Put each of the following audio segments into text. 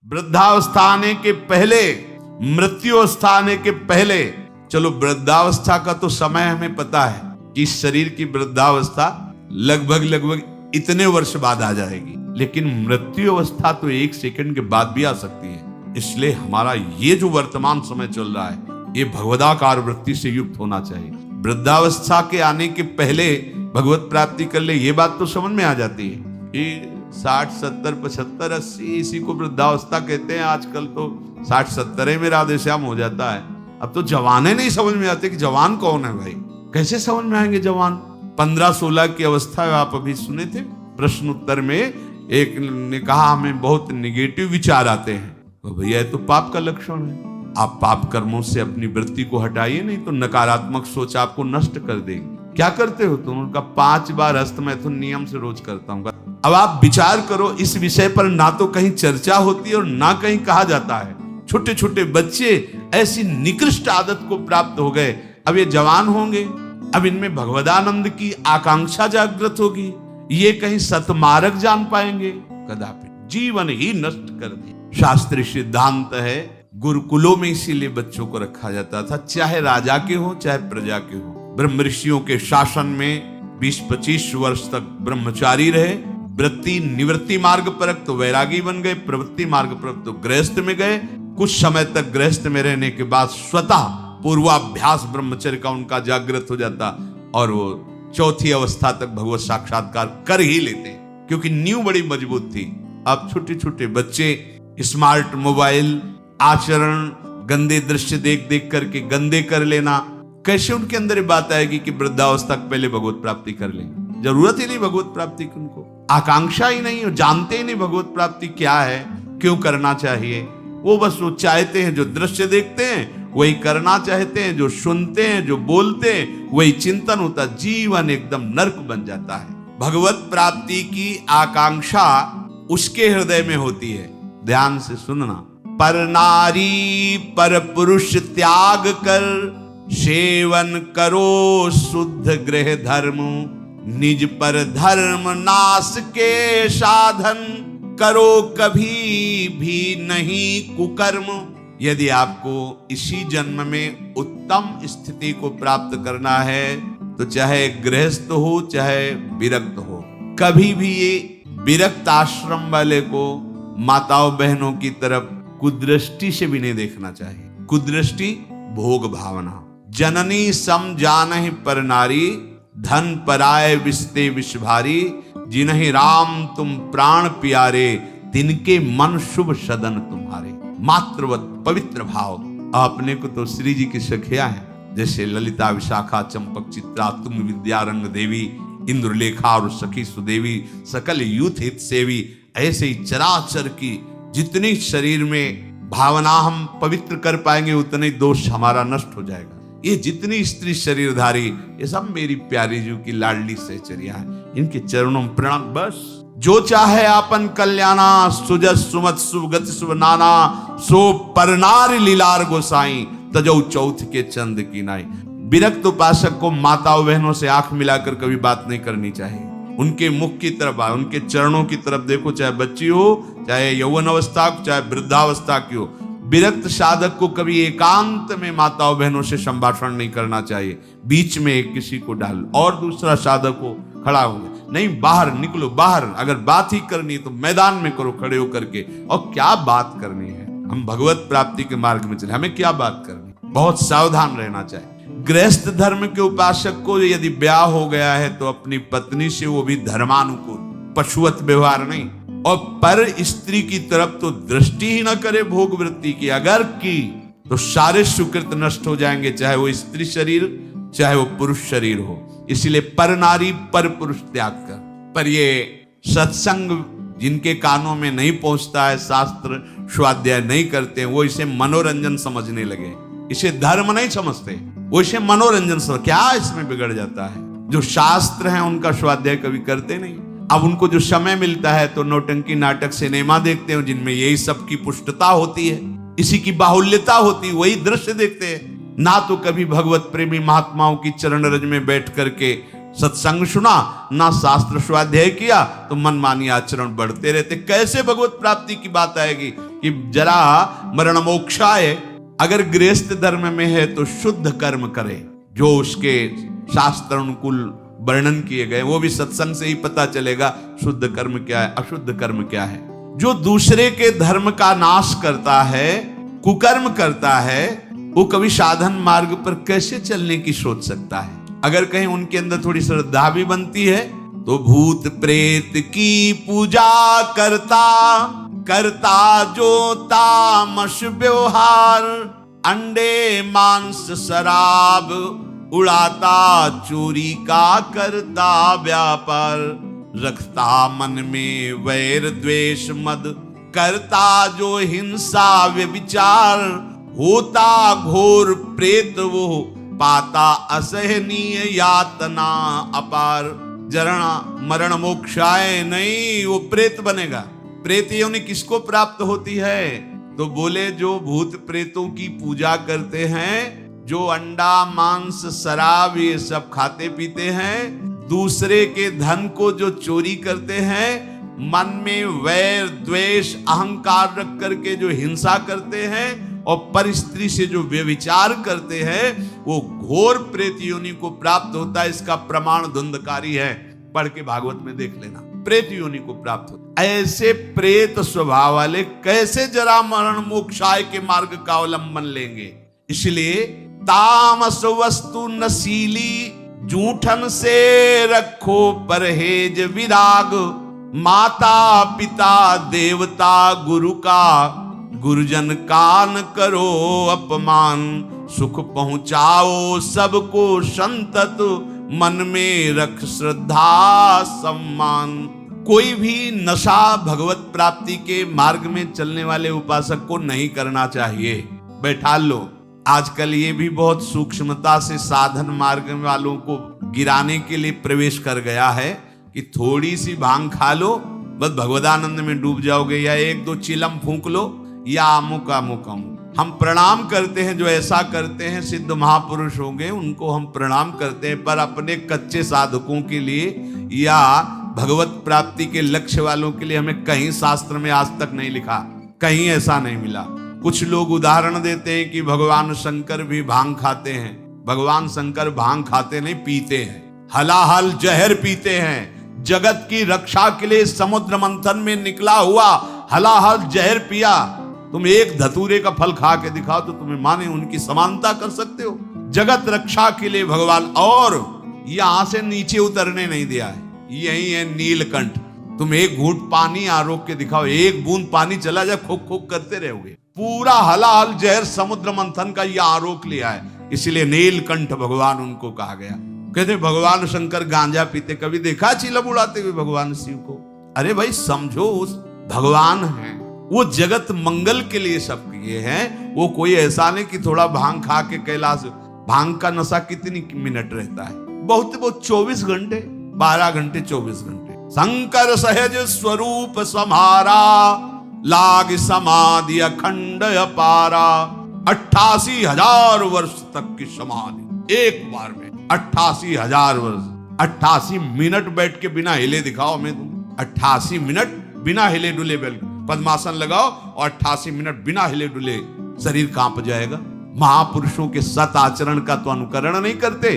वृद्धावस्था आने के पहले, मृत्यु अवस्था आने के पहले, चलो वृद्धावस्था का तो समय हमें पता है कि शरीर की वृद्धावस्था लगभग इतने वर्ष बाद आ जाएगी, लेकिन मृत्यु अवस्था तो 1 सेकंड के बाद भी आ सकती है। इसलिए हमारा ये जो वर्तमान समय चल रहा है, ये भगवदाकार वृत्ति से युक्त होना चाहिए। वृद्धावस्था के आने के पहले भगवत प्राप्ति कर ले, ये बात तो समझ में आ जाती है कि 60, 70, 75, 80 इसी को वृद्धावस्था कहते हैं। आजकल तो 60, 70 में राधेश्याम हो जाता है। अब तो जवाने नहीं समझ में आते कि जवान कौन है भाई, कैसे समझ में आएंगे जवान। 15-16 की अवस्था है, आप अभी सुने थे प्रश्न उत्तर में, एक ने कहा हमें बहुत निगेटिव विचार आते हैं। तो भैया ये तो पाप का लक्षण है। आप पाप कर्मों से अपनी वृत्ति को हटाइए, नहीं तो नकारात्मक सोच आपको नष्ट कर देगी। क्या करते हो तुम? उनका 5 बार हस्तमैथुन नियम से रोज करता हूँ। अब आप विचार करो, इस विषय पर ना तो कहीं चर्चा होती है और ना कहीं कहा जाता है। छोटे छोटे बच्चे ऐसी निकृष्ट आदत को प्राप्त हो गए, अब ये जवान होंगे, अब इनमें भगवदानंद की आकांक्षा जागृत होगी, ये कहीं सतमार्ग जान पाएंगे? कदापि। जीवन ही नष्ट कर दिया। शास्त्रीय सिद्धांत है, गुरुकुलों में इसीलिए बच्चों को रखा जाता था, चाहे राजा के हो चाहे प्रजा के हो। ब्रह्म ऋषियों के शासन में 20-25 वर्ष तक ब्रह्मचारी रहे, वृत्ति निवृत्ति मार्ग पर तो वैरागी बन गए, प्रवृत्ति मार्ग पर तो गृहस्थ में गए। कुछ समय तक गृहस्थ में रहने के बाद स्वतः पूर्वाभ्यास ब्रह्मचर्य का उनका जागृत हो जाता और वो 4थी अवस्था तक भगवत साक्षात्कार कर ही लेते, क्योंकि नींव बड़ी मजबूत थी। अब छोटे छोटे बच्चे स्मार्ट मोबाइल, आचरण, गंदे दृश्य देख देख करके गंदे कर लेना, कैसे उनके अंदर ये बात आएगी कि वृद्धावस्था पहले भगवत प्राप्ति कर लेंगे? जरूरत ही नहीं भगवत प्राप्ति की, उनको आकांक्षा ही नहीं, जानते ही नहीं भगवत प्राप्ति क्या है, क्यों करना चाहिए। वो बस वो चाहते हैं, जो दृश्य देखते हैं वही करना चाहते हैं, जो सुनते हैं, जो बोलते हैं वही चिंतन होता। जीवन एकदम नर्क बन जाता है। भगवत प्राप्ति की आकांक्षा उसके हृदय में होती है। ध्यान से सुनना। पर नारी पर पुरुष त्याग कर, सेवन करो शुद्ध गृह धर्म, निज पर धर्म नाश के साधन, करो कभी भी नहीं कुकर्म। यदि आपको इसी जन्म में उत्तम स्थिति को प्राप्त करना है तो चाहे गृहस्थ हो चाहे विरक्त हो, कभी भी ये विरक्त आश्रम वाले को माताओं बहनों की तरफ कुदृष्टि से भी नहीं देखना चाहिए। कुदृष्टि भोग भावना। जननी सम जानहि पर नारी, धन पराय विस्ते विष भारी, जिन्हि राम तुम प्राण प्यारे, तिनके मन शुभ सदन तुम्हारे। मातृवत पवित्र भाव। अपने को तो श्री जी की सखिया है, जैसे ललिता, विशाखा, चंपक, चित्रा, तुम विद्या, रंग देवी, इंद्रलेखा और सखी सुदेवी, सकल यूथ हित सेवी। ऐसे ही चराचर की जितनी शरीर में भावना हम पवित्र कर पाएंगे उतने दोष हमारा नष्ट हो जाएगा। ये जितनी स्त्री शरीरधारी, ये सब मेरी प्यारी जी की लाडली सहचरिया है, इनके चरणों में प्रणाम। बस जो चाहे आपन कल्याणा, सुजस सुमत सुगत शुभ नाना, सो परनार लीलार गोसाई, तजौ चौथ के चंद की नाई। विरक्त उपासक को माताओं बहनों से आंख मिलाकर कभी बात नहीं करनी चाहिए। उनके मुख की तरफ आओ, उनके चरणों की तरफ देखो, चाहे बच्ची हो, चाहे यौवन अवस्था, चाहे वृद्धावस्था की हो। विरक्त साधक को कभी एकांत में माताओं बहनों से संभाषण नहीं करना चाहिए। बीच में किसी को डाल और दूसरा साधक को खड़ा हो नहीं, बाहर निकलो। बाहर अगर बात ही करनी है तो मैदान में करो खड़े होकर के। और क्या बात करनी है? हम भगवत प्राप्ति के मार्ग में चले, हमें क्या बात करनी? बहुत सावधान रहना चाहिए। गृहस्थ धर्म के उपासक को यदि ब्याह हो गया है तो अपनी पत्नी से वो भी धर्मानुकूल, पशुवत व्यवहार नहीं। और पर स्त्री की तरफ तो दृष्टि ही न करे भोग वृत्ति की। अगर की तो सारे सुकृत नष्ट हो जाएंगे, चाहे वो स्त्री शरीर चाहे वो पुरुष शरीर हो। इसलिए पर नारी पर पुरुष त्याग कर। पर ये सत्संग जिनके कानों में नहीं पहुंचता है, शास्त्र स्वाध्याय नहीं करते, वो इसे मनोरंजन समझने लगे, इसे धर्म नहीं समझते, वो इसे मनोरंजन समझ। क्या इसमें बिगड़ जाता है? जो शास्त्र हैं उनका स्वाध्याय कभी करते नहीं। अब उनको जो समय मिलता है तो नौटंकी, नाटक, सिनेमा देखते हैं जिनमें यही सब की पुष्टता होती है, इसी की बाहुल्यता होती है, वही दृश्य देखते हैं। ना तो कभी भगवत प्रेमी महात्माओं की चरण रज में बैठ करके सत्संग सुना, ना शास्त्र स्वाध्याय किया, तो मनमानी आचरण बढ़ते रहते। कैसे भगवत प्राप्ति की बात आएगी कि जरा मरण मोक्षाय, अगर गृहस्थ धर्म में है तो शुद्ध कर्म करे, जो उसके शास्त्र अनुकूल वर्णन किए गए, वो भी सत्संग से ही पता चलेगा शुद्ध कर्म क्या है, अशुद्ध कर्म क्या है। जो दूसरे के धर्म का नाश करता है, कुकर्म करता है, वो कभी साधन मार्ग पर कैसे चलने की सोच सकता है। अगर कहीं उनके अंदर थोड़ी श्रद्धा भी बनती है तो भूत प्रेत की पूजा करता, करता जो तामस व्यवहार, अंडे मांस शराब उड़ाता, चोरी का करता व्यापार, रखता मन में वैर द्वेष मद, करता जो हिंसा व्यभिचार, होता घोर प्रेत वो, पाता असहनीय यातना अपार। जरा मरण मोक्षाय नहीं, वो प्रेत बनेगा। प्रेत योनि किसको प्राप्त होती है? तो बोले जो भूत प्रेतों की पूजा करते हैं, जो अंडा मांस शराब ये सब खाते पीते हैं, दूसरे के धन को जो चोरी करते हैं, मन में वैर द्वेष अहंकार रख करके जो हिंसा करते हैं और पर स्त्री से जो व्यभिचार करते हैं, वो घोर प्रेत योनि को प्राप्त होता है। इसका प्रमाण धुंधकारी है, पढ़ के भागवत में देख लेना। प्रेत योनि को प्राप्त होता। ऐसे प्रेत स्वभाव वाले कैसे जरा मरण मोक्षाय के मार्ग का अवलंबन लेंगे? इसलिए तामस वस्तु नशीली, जूठन से रखो परहेज विराग, माता पिता देवता गुरु का, गुरुजन का न करो अपमान, सुख पहुंचाओ सबको संतत, मन में रख श्रद्धा सम्मान। कोई भी नशा भगवत प्राप्ति के मार्ग में चलने वाले उपासक को नहीं करना चाहिए। बैठा लो। आजकल ये भी बहुत सूक्ष्मता से साधन मार्ग वालों को गिराने के लिए प्रवेश कर गया है कि थोड़ी सी भांग खा लो, बस भगवदानंद में डूब जाओगे, या एक दो चिलम फूंक लो, या अमुक अमुक अमुक। हम प्रणाम करते हैं, जो ऐसा करते हैं सिद्ध महापुरुष होंगे, उनको हम प्रणाम करते हैं, पर अपने कच्चे साधकों के लिए या भगवत प्राप्ति के लक्ष्य वालों के लिए हमें कहीं शास्त्र में आज तक नहीं लिखा, कहीं ऐसा नहीं मिला। कुछ लोग उदाहरण देते हैं कि भगवान शंकर भी भांग खाते हैं। भगवान शंकर भांग खाते नहीं, पीते हैं, हलाहल जहर पीते हैं। जगत की रक्षा के लिए समुद्र मंथन में निकला हुआ हलाहल जहर पिया। तुम एक धतूरे का फल खा के दिखाओ तो तुम्हें माने उनकी समानता कर सकते हो। जगत रक्षा के लिए भगवान, और यहां से नीचे उतरने नहीं दिया है। यही है नीलकंठ। तुम एक घूंट पानी आरोप के दिखाओ, एक बूंद पानी चला जाए, खोक खोक करते रहोगे। पूरा हलाहल जहर समुद्र मंथन का यह आरोप लिया है, इसलिए नीलकंठ भगवान उनको कहा गया। कहते भगवान शंकर गांजा पीते, कभी देखा चिलम उड़ाते हुए भगवान शिव को? अरे भाई समझो, उस भगवान है, वो जगत मंगल के लिए सब किए हैं। वो कोई ऐसा नहीं कि थोड़ा भांग खा के कैलाश। भांग का नशा कितनी मिनट रहता है? बहुत 24 घंटे, 12 घंटे 24 घंटे। शंकर सहज स्वरूप समारा, लाग समाधि अखंड अपारा। 88,000 वर्ष तक की समाधि एक बार में। 88,000 वर्ष, 88 मिनट बैठ के बिना हिले दिखाओ हमें तुम। 88 मिनट बिना हिले डुले पद्मासन लगाओ और 88 मिनट बिना हिले डुले, शरीर कांप जाएगा। महापुरुषों के सत आचरण का तो अनुकरण नहीं करते,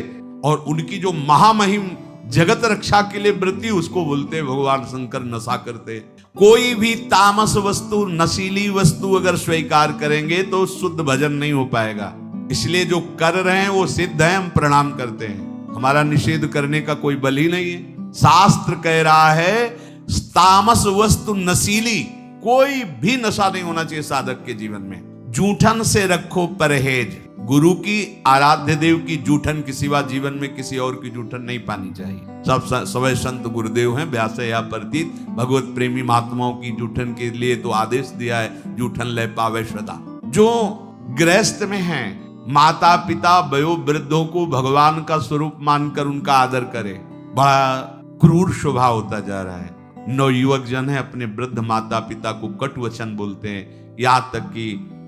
और उनकी जो महामहिम जगत रक्षा के लिए वृत्ति, उसको बोलते भगवान शंकर नशा करते। कोई भी तामस वस्तु, नशीली वस्तु अगर स्वीकार करेंगे तो शुद्ध भजन नहीं हो पाएगा। इसलिए जो कर रहे हैं वो सिद्ध है, हम प्रणाम करते हैं। हमारा निषेध करने का कोई बल ही नहीं है। शास्त्र कह रहा है तामस वस्तु नशीली, कोई भी नशा नहीं होना चाहिए साधक के जीवन में। जूठन से रखो परहेज। गुरु की, आराध्य देव की जूठन के सिवा जीवन में किसी और की जूठन नहीं पानी चाहिए। सब सवै संत गुरुदेव हैं, व्यास या प्रतीत। भगवत प्रेमी महात्माओं की जूठन के लिए तो आदेश दिया है, जूठन ले पावे सदा। जो गृहस्थ में हैं, माता पिता वयोवृद्धों को भगवान का स्वरूप मानकर उनका आदर करे, बड़ा क्रूर स्वभाव होता जा रहा है। नवयुवक जन है, अपने वृद्ध माता पिता को कटु वचन बोलते हैं, यहाँ तक कि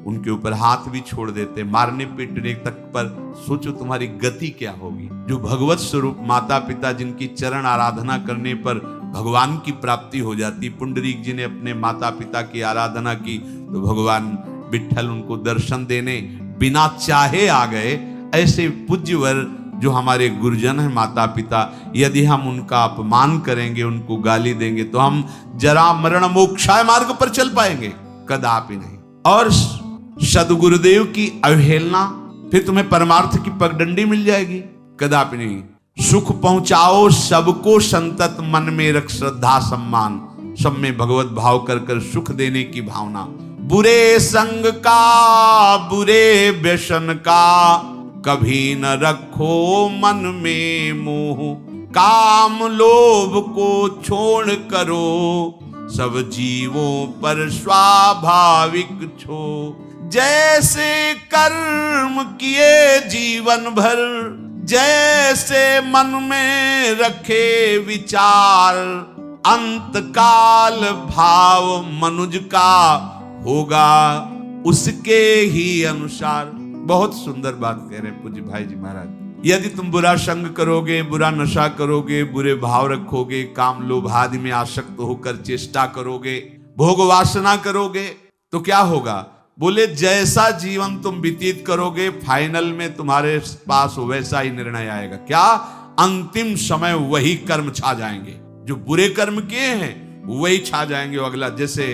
उनके ऊपर हाथ भी छोड़ देते, मारने पीटने तक पर। सोचो तुम्हारी गति क्या होगी। जो भगवत स्वरूप माता पिता जिनकी चरण आराधना करने पर भगवान की प्राप्ति हो जाती। पुंडरीक जी ने अपने माता पिता की आराधना की तो भगवान विट्ठल उनको दर्शन देने बिना चाहे आ गए। ऐसे पूज्यवर जो हमारे गुरुजन हैं माता पिता, यदि हम उनका अपमान करेंगे, उनको गाली देंगे तो हम जरा मरण मोक्षाय मार्ग पर चल पाएंगे? कदापि नहीं। और सदगुरुदेव की अवहेलना, फिर तुम्हें परमार्थ की पगडंडी मिल जाएगी? कदापि नहीं। सुख पहुंचाओ सबको संतत, मन में रख श्रद्धा सम्मान, सब में भगवत भाव कर कर सुख देने की भावना। बुरे संग का, बुरे व्यसन का कभी न रखो मन में मोह, काम लोभ को छोड़ करो सब जीवों पर स्वाभाविक छो। जैसे कर्म किए जीवन भर, जैसे मन में रखे विचार, अंत काल भाव मनुज का होगा उसके ही अनुसार। बहुत सुंदर बात कह रहे हैं पूज्य भाई जी महाराज। यदि तुम बुरा संग करोगे, बुरा नशा करोगे, बुरे भाव रखोगे, काम लोभ आदि में आसक्त होकर चेष्टा करोगे, भोग वासना करोगे, तो क्या होगा? बोले जैसा जीवन तुम व्यतीत करोगे फाइनल में तुम्हारे पास वैसा ही निर्णय आएगा। क्या? अंतिम समय वही कर्म छा जाएंगे। जो बुरे कर्म किए हैं वही छा जाएंगे। अगला जैसे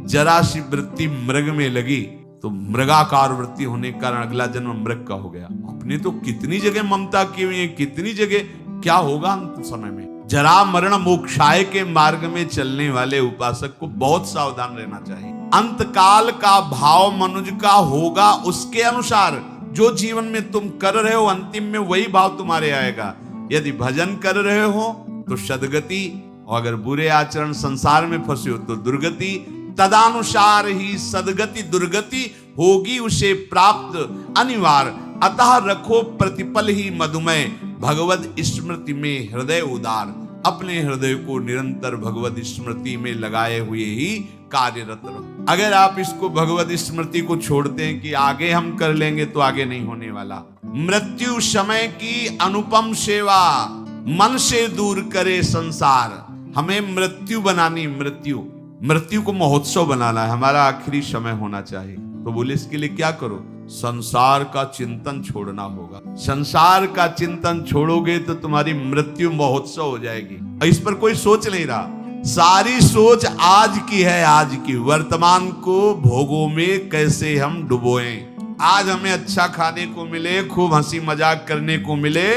जरा सी वृत्ति मृग में लगी तो मृगाकार वृत्ति होने के कारण अगला जन्म मृग का हो गया। अपने तो कितनी जगह ममता की हुई है, कितनी जगह। क्या होगा अंत समय में? जरा मरण मोक्षाय के मार्ग में चलने वाले उपासक को बहुत सावधान रहना चाहिए। अंत काल का भाव मनुज का होगा उसके अनुसार। जो जीवन में तुम कर रहे हो अंतिम में वही भाव तुम्हारे आएगा। यदि भजन कर रहे हो तो सदगति, और अगर बुरे आचरण संसार में फंसे हो तो दुर्गति। तदानुसार ही सदगति दुर्गति होगी उसे प्राप्त अनिवार्य। अतः रखो प्रतिपल ही मधुमय, भगवत स्मृति में हृदय उदार। अपने हृदय को निरंतर भगवत स्मृति में लगाए हुए ही कार्यरत रहो। अगर आप इसको भगवत स्मृति को छोड़ते हैं कि आगे हम कर लेंगे तो आगे नहीं होने वाला। मृत्यु समय की अनुपम सेवा, मन से दूर करे संसार। हमें मृत्यु बनानी, मृत्यु को महोत्सव बनाना है। हमारा आखिरी समय होना चाहिए। तो बोले इसके लिए क्या करो? संसार का चिंतन छोड़ना होगा। संसार का चिंतन छोड़ोगे तो तुम्हारी मृत्यु महोत्सव हो जाएगी। और इस पर कोई सोच नहीं रहा। सारी सोच आज की है, आज की। वर्तमान को भोगों में कैसे हम डुबोएं। आज हमें अच्छा खाने को मिले, खूब हंसी मजाक करने को मिले,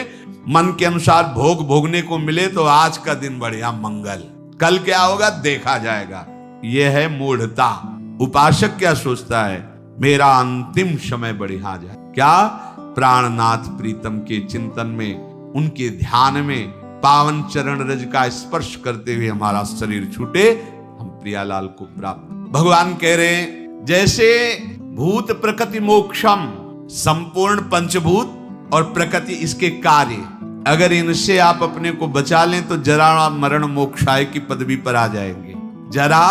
मन के अनुसार भोग भोगने को मिले तो आज का दिन बढ़िया मंगल। कल क्या होगा देखा जाएगा। यह है मूढ़ता। उपासक क्या सोचता है? मेरा अंतिम समय बढ़िया जाए। क्या? प्राणनाथ प्रीतम के चिंतन में, उनके ध्यान में पावन चरण रज का स्पर्श करते हुए हमारा शरीर छूटे, हम प्रियालाल को प्राप्त। भगवान कह रहे हैं जैसे भूत प्रकृति मोक्षम, संपूर्ण पंचभूत और प्रकृति इसके कार्य, अगर इनसे आप अपने को बचा लें तो जरा मरण मोक्षाय की पदवी पर आ जाएंगे। जरा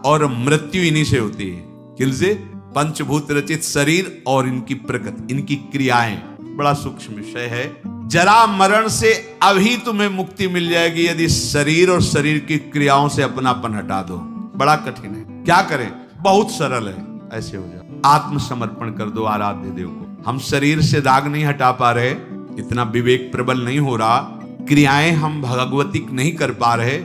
और मृत्यु इन्हीं से होती है। किनसे? पंचभूत रचित शरीर और इनकी प्रकृति, इनकी क्रियाएं। बड़ा सूक्ष्म विषय है। जरा मरण से अभी तुम्हें मुक्ति मिल जाएगी यदि शरीर और शरीर की क्रियाओं से अपनापन हटा दो। बड़ा कठिन है। क्या करें? बहुत सरल है। ऐसे हो जाओ, आत्मसमर्पण कर दो आराध्य देव को। हम शरीर से दाग नहीं हटा पा रहे, इतना विवेक प्रबल नहीं हो रहा, क्रियाएं हम भगवती नहीं कर पा रहे,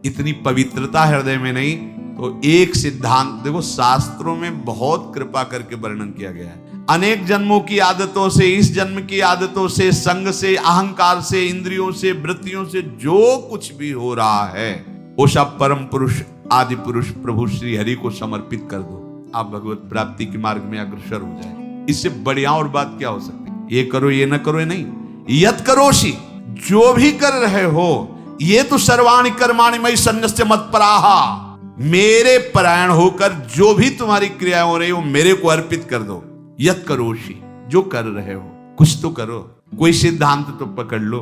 इतनी पवित्रता हृदय में नहीं, तो एक सिद्धांत देखो, शास्त्रों में बहुत कृपा करके वर्णन किया गया है। अनेक जन्मों की आदतों से, इस जन्म की आदतों से, संग से, अहंकार से, इंद्रियों से, वृत्तियों से जो कुछ भी हो रहा है वो सब परम पुरुष आदि पुरुष प्रभु श्री हरि को समर्पित कर दो। आप भगवत प्राप्ति के मार्ग में अग्रसर हो जाए। इससे बढ़िया और बात क्या हो सकती है? ये करो ये न करो, ये नहीं। यत करोषि, जो भी कर रहे हो, ये तो सर्वाणि कर्माणि मयि सन्न्यस्य मत्पराहा, मेरे परायण होकर जो भी तुम्हारी क्रिया हो रही हो मेरे को अर्पित कर दो। यत करोषि, जो कर रहे हो कुछ तो करो, कोई सिद्धांत तो पकड़ लो।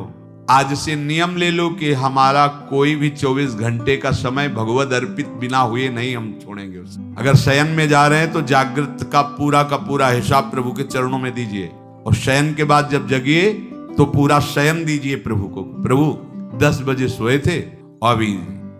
आज से नियम ले लो कि हमारा कोई भी 24 घंटे का समय भगवद अर्पित बिना हुए नहीं हम छोड़ेंगे उसे। अगर शयन में जा रहे हैं तो जागृत का पूरा हिसाब प्रभु के चरणों में दीजिए, और शयन के बाद जब जगिए तो पूरा शयन दीजिए प्रभु को। प्रभु 10 बजे सोए थे, अभी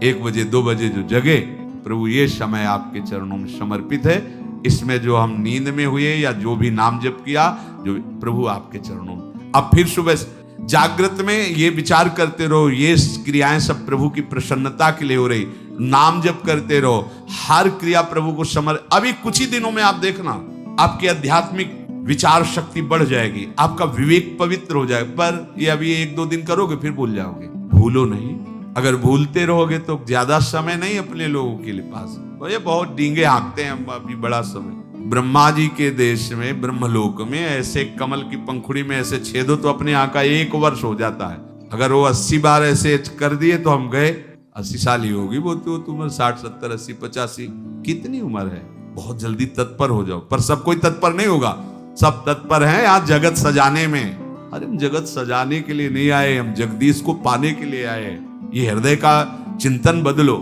1 बजे 2 बजे जो जगे, प्रभु ये समय आपके चरणों में समर्पित है। इसमें जो हम नींद में हुए या जो भी नाम जप किया, जो प्रभु आपके चरणों में। अब फिर सुबह जागृत में ये विचार करते रहो, ये क्रियाएं सब प्रभु की प्रसन्नता के लिए हो रही। नाम जप करते रहो, हर क्रिया प्रभु को अभी कुछ ही दिनों में आप देखना आपकी आध्यात्मिक विचार शक्ति बढ़ जाएगी, आपका विवेक पवित्र हो जाएगा। पर ये अभी 1-2 दिन करोगे फिर भूल जाओगे। भूलो नहीं, अगर भूलते रहोगे तो ज्यादा समय नहीं अपने लोगों के लिए पास। तो ये बहुत डींगे हाँकते हैं अभी बड़ा समय। ब्रह्मा जी के देश में, ब्रह्मलोक में ऐसे कमल की पंखुड़ी में ऐसे छेदो तो अपने यहाँ का 1 वर्ष हो जाता है। अगर वो 80 बार ऐसे कर दिए तो हम गए 80 साल ही होगी वो तो उम्र, 60 70 80 85 कितनी उम्र है। बहुत जल्दी तत्पर हो जाओ। पर सब कोई तत्पर नहीं होगा, सब तत्पर हैं यहाँ जगत सजाने में। अरे हम जगत सजाने के लिए नहीं आए, हम जगदीश को पाने के लिए आए हैं। ये हृदय का चिंतन बदलो,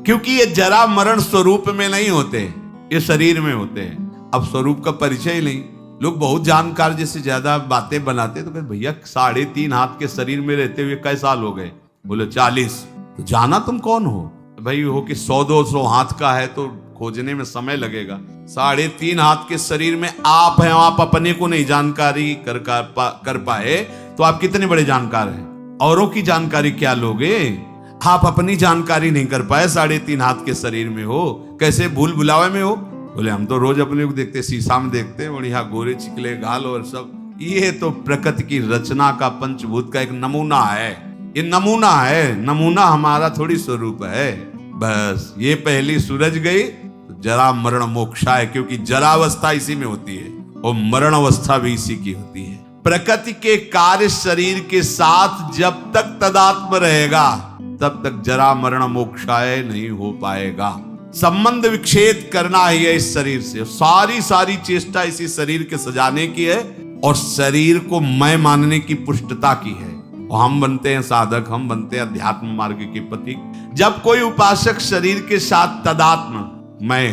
क्योंकि ये जरा मरण स्वरूप में नहीं होते, ये शरीर में होते हैं। अब स्वरूप का परिचय ही नहीं। लोग बहुत जानकार जैसे ज्यादा बातें बनाते तो कहते भैया 3.5 हाथ के शरीर में रहते हुए कई साल हो गए? बोले 40। तो जाना तुम कौन हो भाई? हो कि 100-200 हाथ का है तो खोजने में समय लगेगा। 3.5 हाथ के शरीर में आप हैं, आप अपने को नहीं जानकारी कर पाए तो आप कितने बड़े जानकार हैं? औरों की जानकारी क्या लोगे? आप अपनी जानकारी नहीं कर पाए, 3.5 हाथ के शरीर में हो, कैसे भूल भुलावे में हो? बोले हम तो रोज अपने को देखते, शीशा में देखते हैं, बढ़िया गोरे चिकले गाल और सब। ये तो प्रकृति की रचना का, पंचभूत का एक नमूना है। ये नमूना है, नमूना हमारा थोड़ी स्वरूप है। बस ये पहली सूरज गई तो जरा मरण मोक्षा है, क्योंकि जरावस्था इसी में होती है और मरण अवस्था भी इसी की होती है। प्रकृति के कार्य शरीर के साथ जब तक तदात्म रहेगा तब तक जरा मरण मोक्षाय नहीं हो पाएगा। संबंध विच्छेद करना ही है इस शरीर से। सारी चेष्टा इसी शरीर के सजाने की है और शरीर को मैं मानने की पुष्टता की है। और हम बनते हैं साधक, हम बनते हैं अध्यात्म मार्ग के पथिक। जब कोई उपासक शरीर के साथ तदात्म मैं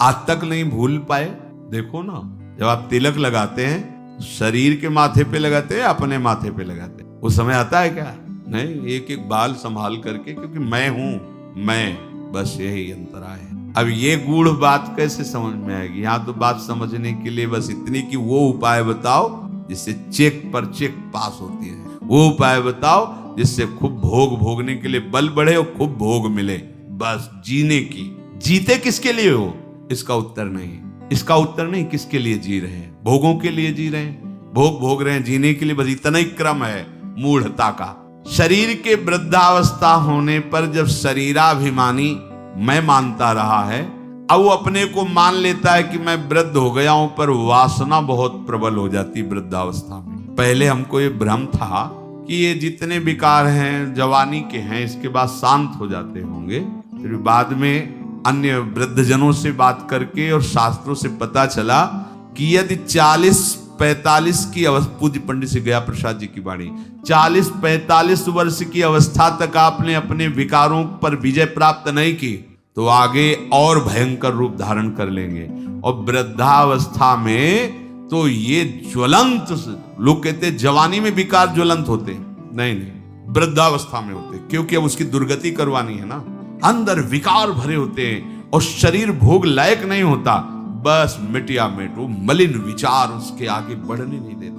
आज तक नहीं भूल पाए। देखो ना, जब आप तिलक लगाते हैं शरीर के माथे पे लगाते हैं, अपने माथे पे लगाते हैं, वो समय आता है क्या? नहीं, एक एक बाल संभाल करके, क्योंकि मैं हूं, मैं, बस यही अंतराय है। अब ये गूढ़ बात कैसे समझ में आएगी? यहाँ तो बात समझने के लिए बस इतनी कि वो उपाय बताओ जिससे चेक पर चेक पास होती है। वो उपाय बताओ जिससे खूब भोग भोगने के लिए बल बढ़े और खूब भोग मिले। बस जीने की। जीते किसके लिए हो? इसका उत्तर नहीं। इसका उत्तर नहीं किसके लिए जी रहे हैं? भोगों के लिए जी रहे हैं, भोग भोग रहे हैं, जीने के लिए। बस इतना ही क्रम है मूढ़ता का। शरीर के वृद्धावस्था होने पर जब शरीराभिमानी मैं मानता रहा है, अब वो अपने को मान लेता है कि मैं वृद्ध हो गया हूं, पर वासना बहुत प्रबल हो जाती वृद्धावस्था में। पहले हमको ये भ्रम था कि ये जितने विकार हैं जवानी के हैं, इसके बाद शांत हो जाते होंगे। फिर बाद में अन्य वृद्धजनों से बात करके और शास्त्रों से पता चला कि यदि 40-45 की अवस्था, पूज्य पंडित से गया प्रसाद जी की वाणी, 40-45 वर्ष की अवस्था तक आपने अपने विकारों पर विजय प्राप्त नहीं की तो आगे और भयंकर रूप धारण कर लेंगे। और वृद्धावस्था में तो ये ज्वलंत, लोग कहते जवानी में विकार ज्वलंत होते, नहीं, वृद्धावस्था में होते, क्योंकि अब उसकी दुर्गति करवानी है ना। अंदर विकार भरे होते हैं और शरीर भोग लायक नहीं होता। बस मिटिया मिट, वो मलिन विचार उसके आगे बढ़ने नहीं देते।